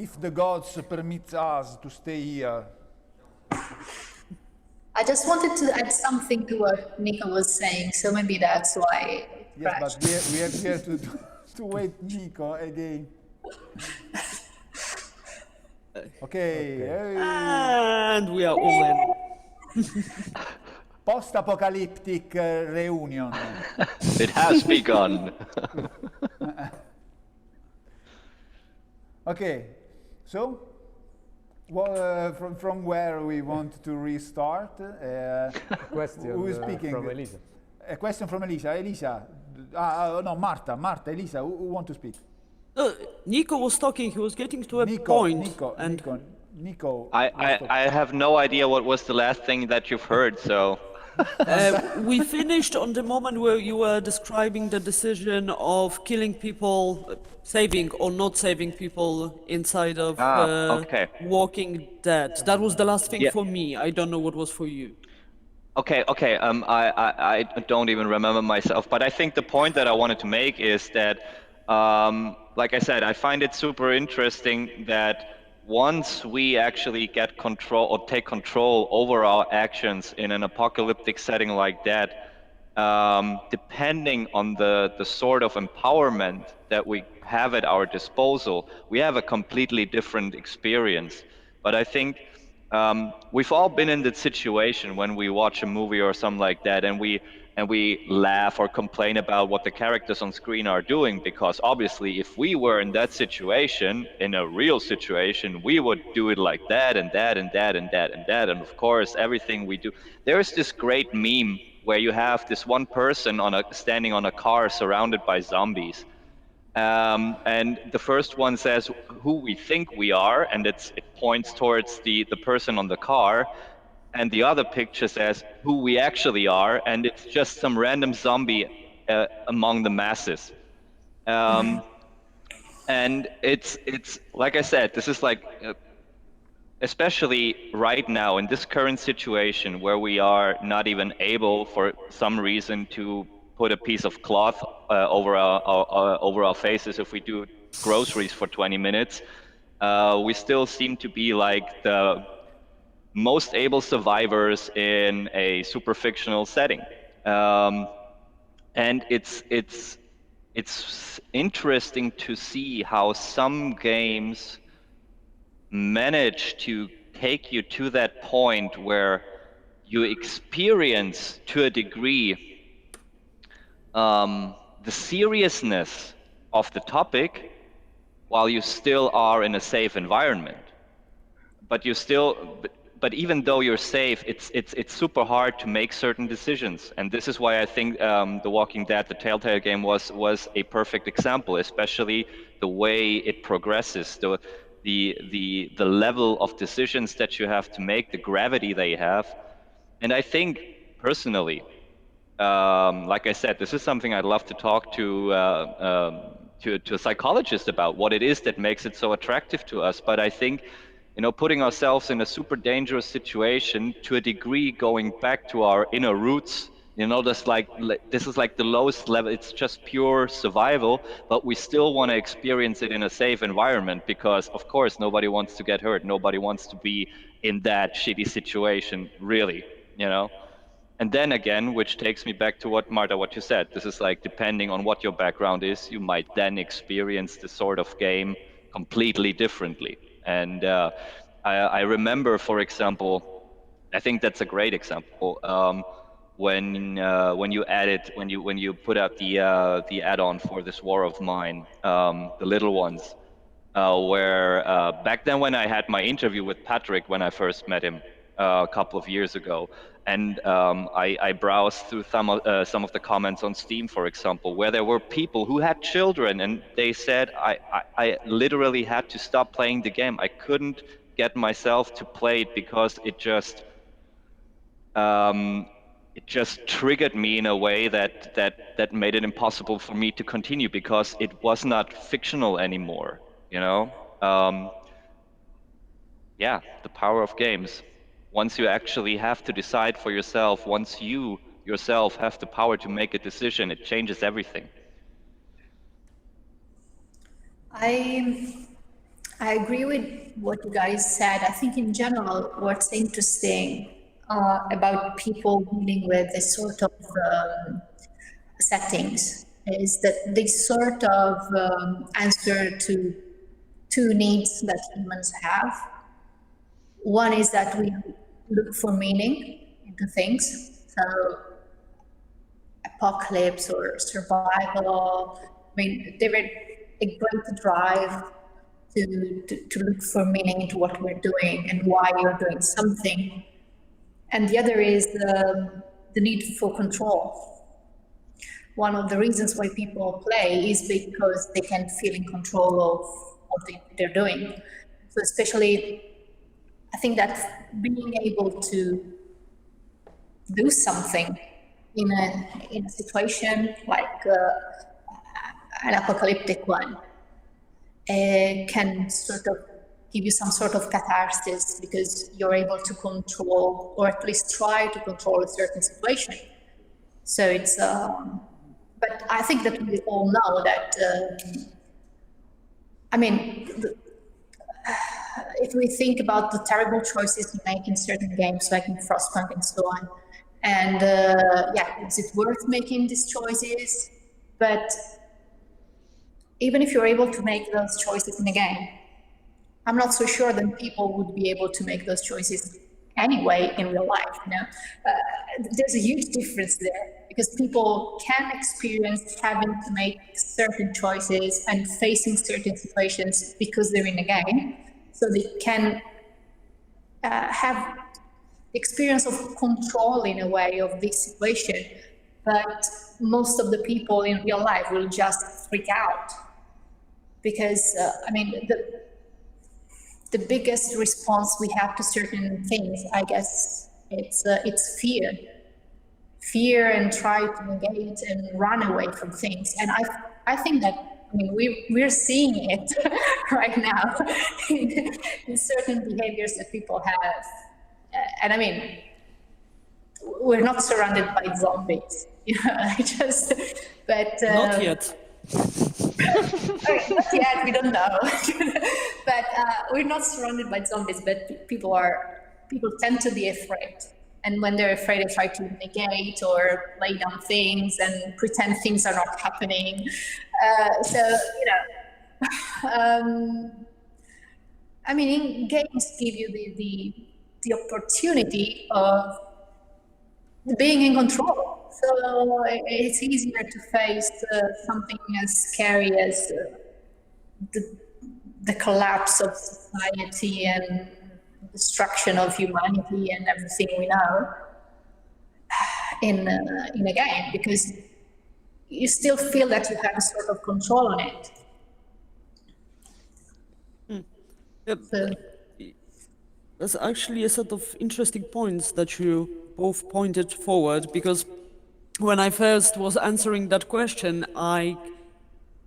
if the gods permit us to stay here. I just wanted to add something to what Nico was saying, so maybe that's why. Yes, but we have here to wait Nico again. Okay. And we are all in. Post-apocalyptic reunion. It has begun. Okay, so from where we want to restart? Question who is speaking? from Elisa. A question from Elisa. Elisa, no, Marta, Elisa, who want to speak? Nico was talking, he was getting to a point. Nico. I have no idea what was the last thing that you've heard, so... We finished on the moment where you were describing the decision of killing people, saving or not saving people inside of okay. Walking Dead. That was the last thing for me. I don't know what was for you. Okay. I don't even remember myself, but I think the point that I wanted to make is that, like I said, I find it super interesting that once we actually get control or take control over our actions in an apocalyptic setting like that, depending on the sort of empowerment that we have at our disposal, we have a completely different experience. But I think we've all been in that situation when we watch a movie or something like that, and we laugh or complain about what the characters on screen are doing, because obviously if we were in that situation, in a real situation, we would do it like that and that and that and that and that, and of course everything we do. There's this great meme where you have this one person standing on a car surrounded by zombies. And the first one says who we think we are, and it points towards the person on the car. And the other picture says who we actually are, and it's just some random zombie among the masses. And it's like I said, this is like, especially right now in this current situation where we are not even able for some reason to put a piece of cloth over our faces if we do groceries for 20 minutes. We still seem to be like the most able survivors in a super fictional setting, and it's interesting to see how some games manage to take you to that point where you experience to a degree the seriousness of the topic while you still are in a safe environment, but you still. But even though you're safe, it's super hard to make certain decisions, and this is why I think The Walking Dead, the Telltale game, was a perfect example, especially the way it progresses, the level of decisions that you have to make, the gravity they have, and I think personally, like I said, this is something I'd love to talk to a psychologist about, what it is that makes it so attractive to us, but I think. Putting ourselves in a super dangerous situation to a degree, going back to our inner roots, this is like the lowest level. It's just pure survival, but we still want to experience it in a safe environment because, of course, nobody wants to get hurt. Nobody wants to be in that shitty situation, really, And then again, which takes me back to Marta, what you said. This is like, depending on what your background is, you might then experience this sort of game completely differently. And I remember, for example, I think that's a great example. When you put out the add-on for this War of Mine, the little ones, where back then when I had my interview with Patrick when I first met him a couple of years ago, and I browsed through some of the comments on Steam, for example, where there were people who had children, and they said, I literally had to stop playing the game. I couldn't get myself to play it because it just triggered me in a way that made it impossible for me to continue because it was not fictional anymore, Yeah, the power of games. Once you actually have to decide for yourself, once you yourself have the power to make a decision, it changes everything. I agree with what you guys said. I think in general, what's interesting about people dealing with this sort of settings is that they sort of answer to two needs that humans have. One is that we look for meaning into things. So apocalypse or survival, I mean, they were a great drive to look for meaning into what we're doing and why you're doing something. And the other is the need for control. One of the reasons why people play is because they can feel in control of what they're doing. So especially, I think that being able to do something in a situation like an apocalyptic one can sort of give you some sort of catharsis because you're able to control, or at least try to control, a certain situation. So it's, but I think that we all know that, I mean, if we think about the terrible choices we make in certain games, like in Frostpunk and so on, and yeah, is it worth making these choices? But even if you're able to make those choices in a game, I'm not so sure that people would be able to make those choices anyway in real life. You know, there's a huge difference there because people can experience having to make certain choices and facing certain situations because they're in a game, so they can have the experience of control in a way of this situation. But most of the people in real life will just freak out. Because, I mean, the biggest response we have to certain things, I guess, it's fear. Fear and try to negate and run away from things. And I think that, I mean, we're seeing it right now in certain behaviors that people have. And I mean, we're not surrounded by zombies, you know, Not yet. Not yet, we don't know. But we're not surrounded by zombies, but people tend to be afraid. And when they're afraid, they try to negate or lay down things and pretend things are not happening. So, you know, I mean, games give you the opportunity of being in control. So it's easier to face something as scary as the collapse of society and destruction of humanity and everything we know in a game, because you still feel that you have a sort of control on it. Yep. So, There's actually a set of interesting points that you both pointed forward, because when I first was answering that question, I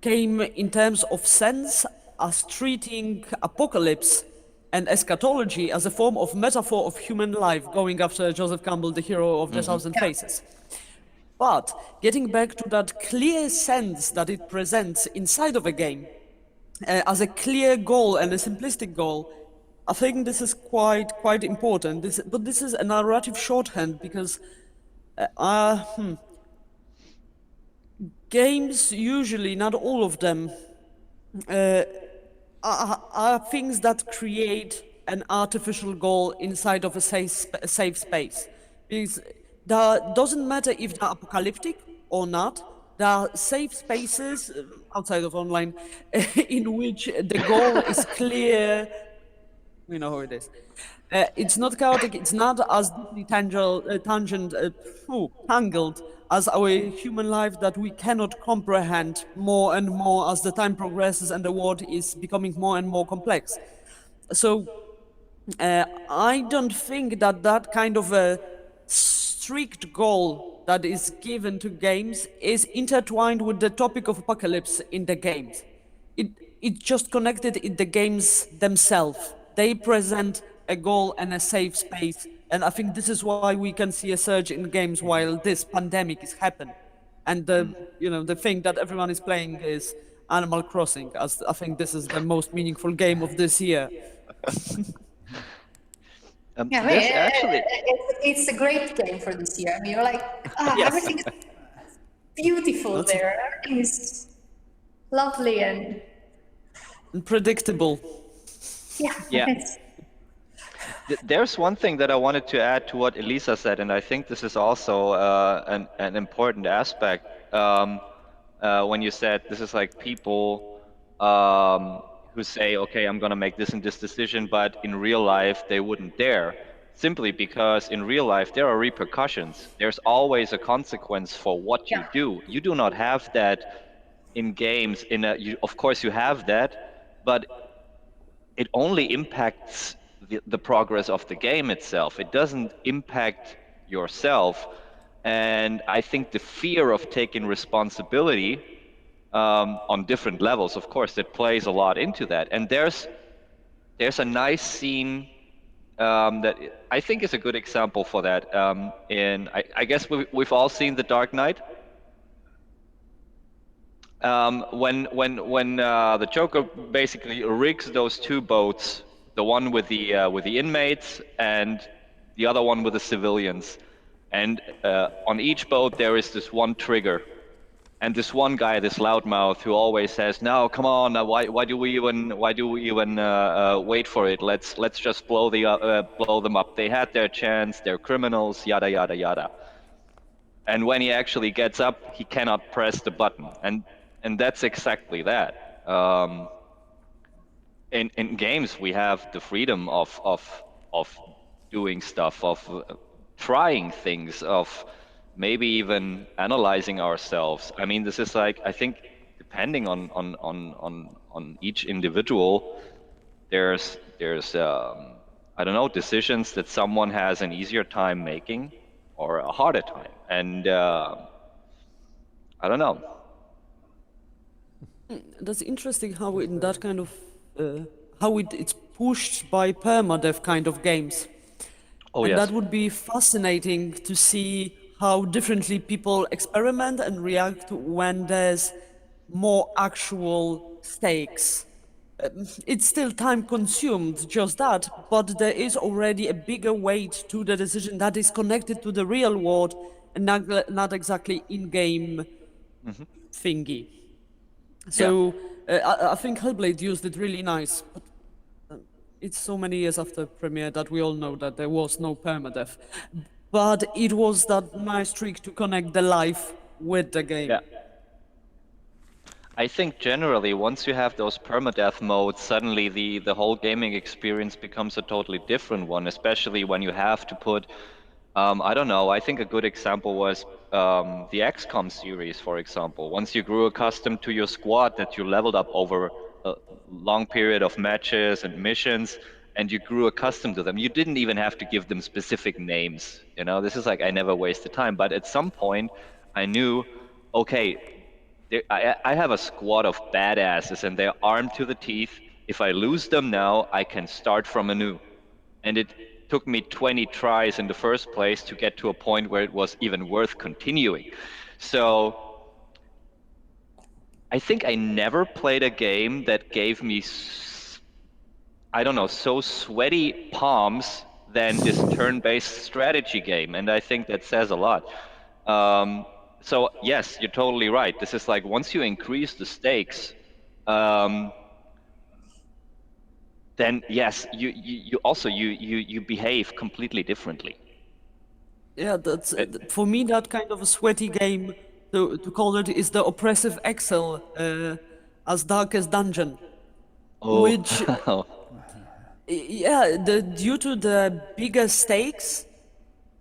came in terms of sense as treating apocalypse and eschatology as a form of metaphor of human life, going after Joseph Campbell, the hero of The Thousand Faces. But getting back to that clear sense that it presents inside of a game, as a clear goal and a simplistic goal, I think this is quite important. But this is a narrative shorthand because games usually, not all of them, are things that create an artificial goal inside of a safe space. Because that doesn't matter if they're apocalyptic or not. There are safe spaces outside of online in which the goal is clear. We know how it is. It's not chaotic, it's not as deeply tangled as our human life that we cannot comprehend more and more as the time progresses and the world is becoming more and more complex. So I don't think that kind of a strict goal that is given to games is intertwined with the topic of apocalypse in the games. It's just connected in the games themselves. They present a goal and a safe space, and I think this is why we can see a surge in games while this pandemic is happening. And the thing that everyone is playing is Animal Crossing, as I think this is the most meaningful game of this year. Yeah, I mean, There's actually, it's a great game for this year. I mean, you're like, Yes. everything is beautiful That's- there. Everything is lovely and Predictable. Yeah. it's- There's one thing that I wanted to add to what Elisa said, and I think this is also an important aspect. When you said this is like people who say, okay, I'm going to make this and this decision, but in real life they wouldn't dare, simply because in real life there are repercussions. There's always a consequence for what you Yeah. do. You do not have that in games. Of course you have that, but it only impacts the progress of the game itself. It doesn't impact yourself. And I think the fear of taking responsibility on different levels, of course, that plays a lot into that. And there's a nice scene that I think is a good example for that. I guess we've all seen The Dark Knight. When the Joker basically rigs those two boats, the one with the inmates and the other one with the civilians, and on each boat there is this one trigger, and this one guy, this loudmouth, who always says, "No, come on, why do we even wait for it? Let's just blow them up. They had their chance. They're criminals. Yada yada yada." And when he actually gets up, he cannot press the button, and that's exactly that. In games, we have the freedom of doing stuff, of trying things, of maybe even analyzing ourselves. I mean, this is like, I think, depending on each individual, there's I don't know, decisions that someone has an easier time making or a harder time, and I don't know. That's interesting how in that kind of how it's pushed by permadeath kind of games. Oh And yes. that would be fascinating to see how differently people experiment and react when there's more actual stakes. It's still time consumed, just that, but there is already a bigger weight to the decision that is connected to the real world and not exactly in-game thingy. So I think Hellblade used it really nice, but it's so many years after premiere that we all know that there was no permadeath. But it was that nice trick to connect the life with the game. Yeah. I think generally, once you have those permadeath modes, suddenly the whole gaming experience becomes a totally different one, especially when you have to put, I don't know, I think a good example was the XCOM series, for example. Once you grew accustomed to your squad that you leveled up over a long period of matches and missions, and you grew accustomed to them, you didn't even have to give them specific names. You know, this is like, I never wasted time. But at some point, I knew, okay, I have a squad of badasses and they're armed to the teeth. If I lose them now, I can start from anew. And it took me 20 tries in the first place to get to a point where it was even worth continuing. So I think I never played a game that gave me, I don't know, so sweaty palms than this turn-based strategy game. And I think that says a lot. So yes, you're totally right. This is like, once you increase the stakes, then yes, you also you behave completely differently. Yeah, that's for me that kind of a sweaty game to call it is the oppressive Excel as Darkest Dungeon, which yeah, due to the bigger stakes,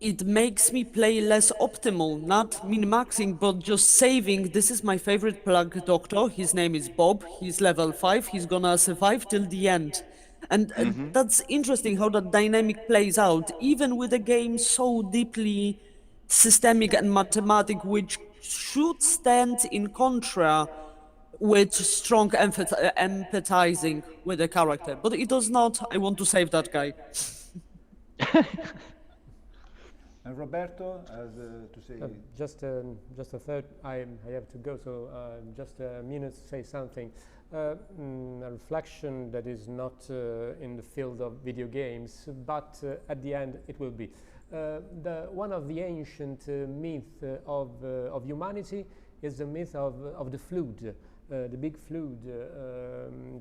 it makes me play less optimal, not min-maxing, but just saving. This is my favorite plug doctor. His name is Bob. He's level 5. He's gonna survive till the end. And that's interesting how that dynamic plays out, even with a game so deeply systemic and mathematic, which should stand in contra with strong empathizing with the character. But it does not. I want to save that guy. And Roberto has to say. Just a third. I have to go, so just a minute to say something. A reflection that is not in the field of video games, but at the end it will be. One of the ancient myths of humanity is the myth of the flood, the big flood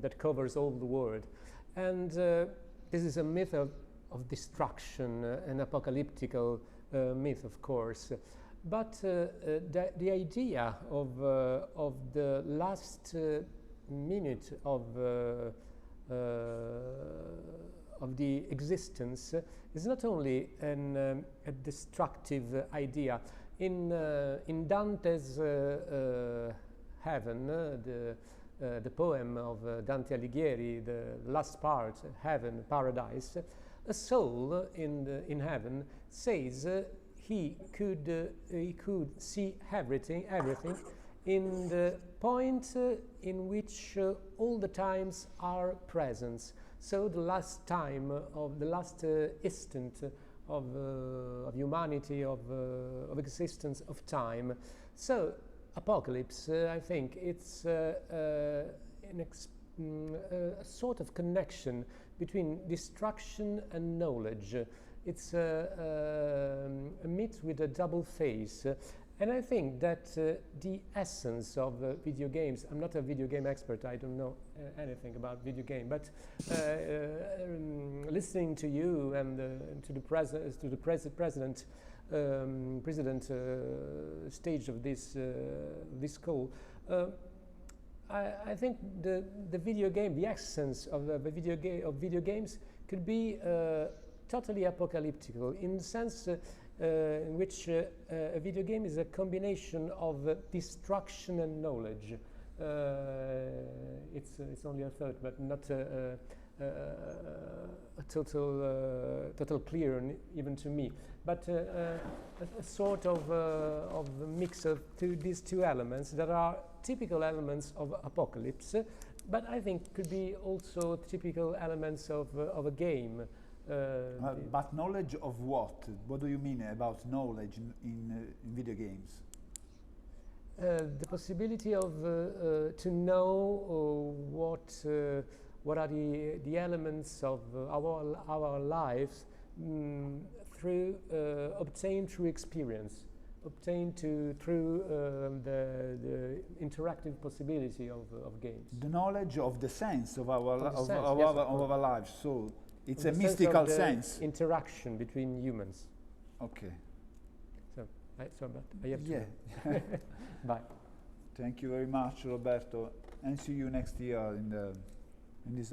that covers all the world. And this is a myth of destruction, an apocalyptical myth, of course. But the idea of the last minute of the existence is not only a destructive idea. In Dante's Heaven, the poem of Dante Alighieri, the last part, Heaven, Paradise, a soul in heaven says he could see everything in the point in which all the times are present. So the last time of the last instant of humanity, of existence, of time. So apocalypse, I think it's a sort of connection between destruction and knowledge. It's a myth with a double face. And I think that the essence of video games, I'm not a video game expert, I don't know anything about video game, but listening to you and to the president stage of this call, I think the video game, the essence of video games could be totally apocalyptical in the sense in which a video game is a combination of destruction and knowledge. It's only a thought, but not a total clear even to me. But a sort of mix of these two elements that are typical elements of apocalypse, but I think could be also typical elements of a game. But knowledge of what? What do you mean about knowledge in video games? The possibility of to know what are the elements of our lives obtained through experience, obtained through the interactive possibility of games. The knowledge of the sense of our lives. So it's a the mystical sense. sense. Interaction between humans. Okay. So I have to. Yeah. Bye. Thank you very much, Roberto, and see you next year in this